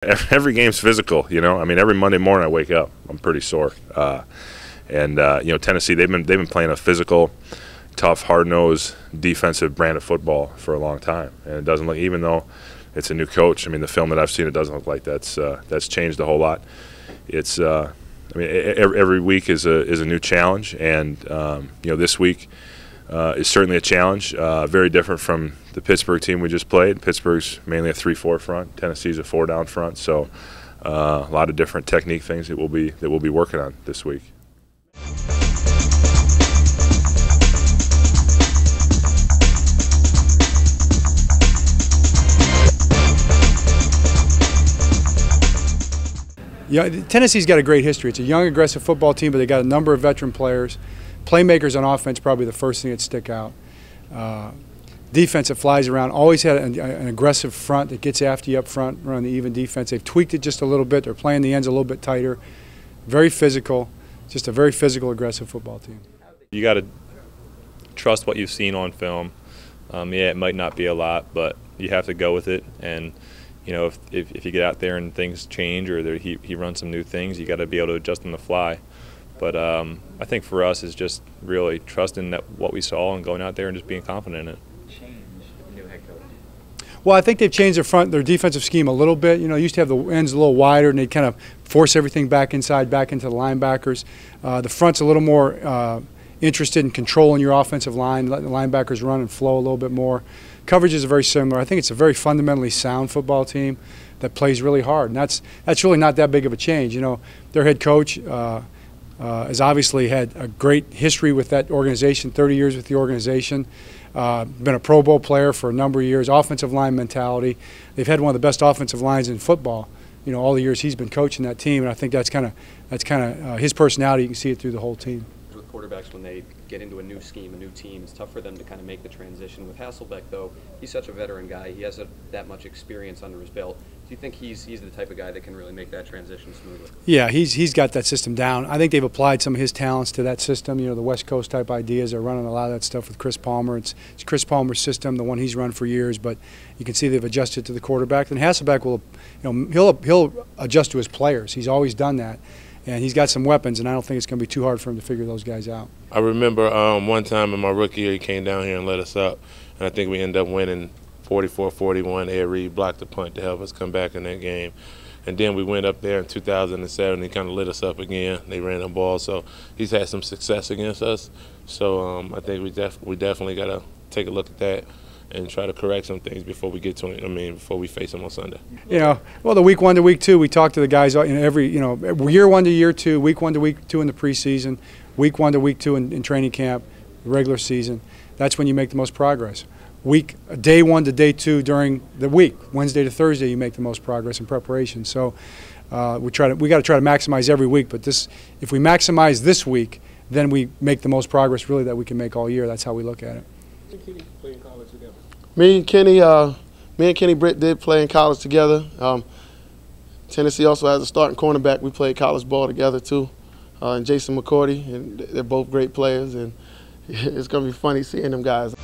Every game's physical, you know. I mean, every Monday morning I wake up, I'm pretty sore. You know, Tennessee, they've been playing a physical, tough, hard-nosed, defensive brand of football for a long time, and it doesn't look, even though it's a new coach. I mean, the film that I've seen, it doesn't look like that's changed a whole lot. It's, I mean, every week is a new challenge, and you know, this week is certainly a challenge. Very different from the Pittsburgh team we just played. Pittsburgh's mainly a 3-4 front. Tennessee's a 4-down front. So a lot of different technique things that we'll be working on this week. Yeah, Tennessee's got a great history. It's a young, aggressive football team, but they got a number of veteran players. Playmakers on offense, probably the first thing that stick out. Defense that flies around, always had an aggressive front that gets after you up front, run the even defense. They've tweaked it just a little bit. They're playing the ends a little bit tighter. Very physical, just a very physical, aggressive football team. You got to trust what you've seen on film. Yeah, it might not be a lot, but you have to go with it. And you know, if you get out there and things change or he runs some new things, you got to be able to adjust on the fly. But I think for us is just really trusting that what we saw and going out there and just being confident in it. Well, I think they've changed their defensive scheme a little bit. You know, used to have the ends a little wider, and they kind of force everything back inside, back into the linebackers. The front's a little more interested in controlling your offensive line, letting the linebackers run and flow a little bit more. Coverages are very similar. I think it's a very fundamentally sound football team that plays really hard, and that's really not that big of a change. You know, their head coach has obviously had a great history with that organization, 30 years with the organization. Been a Pro Bowl player for a number of years, offensive line mentality. They've had one of the best offensive lines in football, you know, all the years he's been coaching that team, and I think that's kind of his personality. You can see it through the whole team. With quarterbacks, when they get into a new scheme, a new team, it's tough for them to kind of make the transition. With Hasselbeck, though, he's such a veteran guy. He has that much experience under his belt. Do you think he's the type of guy that can really make that transition smoothly? Yeah, he's got that system down. I think they've applied some of his talents to that system. You know, the West Coast type ideas. They're running a lot of that stuff with Chris Palmer. It's Chris Palmer's system, the one he's run for years. But you can see they've adjusted to the quarterback. And Hasselbeck will, you know, he'll adjust to his players. He's always done that. And he's got some weapons, and I don't think it's going to be too hard for him to figure those guys out. I remember one time in my rookie year, he came down here and let us up, and I think we ended up winning 44-41. Ed Reed blocked the punt to help us come back in that game. And then we went up there in 2007, and he kind of lit us up again. They ran the ball, so he's had some success against us. So I think we definitely got to take a look at that and try to correct some things before we get to him. I mean, before we face him on Sunday. You know, well, the week 1 to week 2, we talk to the guys in every, you know, year 1 to year 2, week 1 to week 2 in the preseason, week 1 to week 2 in training camp, regular season. That's when you make the most progress. Day 1 to day 2 during the week, Wednesday to Thursday, you make the most progress in preparation. So we got to try to maximize every week. But if we maximize this week, then we make the most progress really that we can make all year. That's how we look at it. Me and Kenny Britt did play in college together. Tennessee also has a starting cornerback. We played college ball together too, and Jason McCourty, and they're both great players. And it's going to be funny seeing them guys.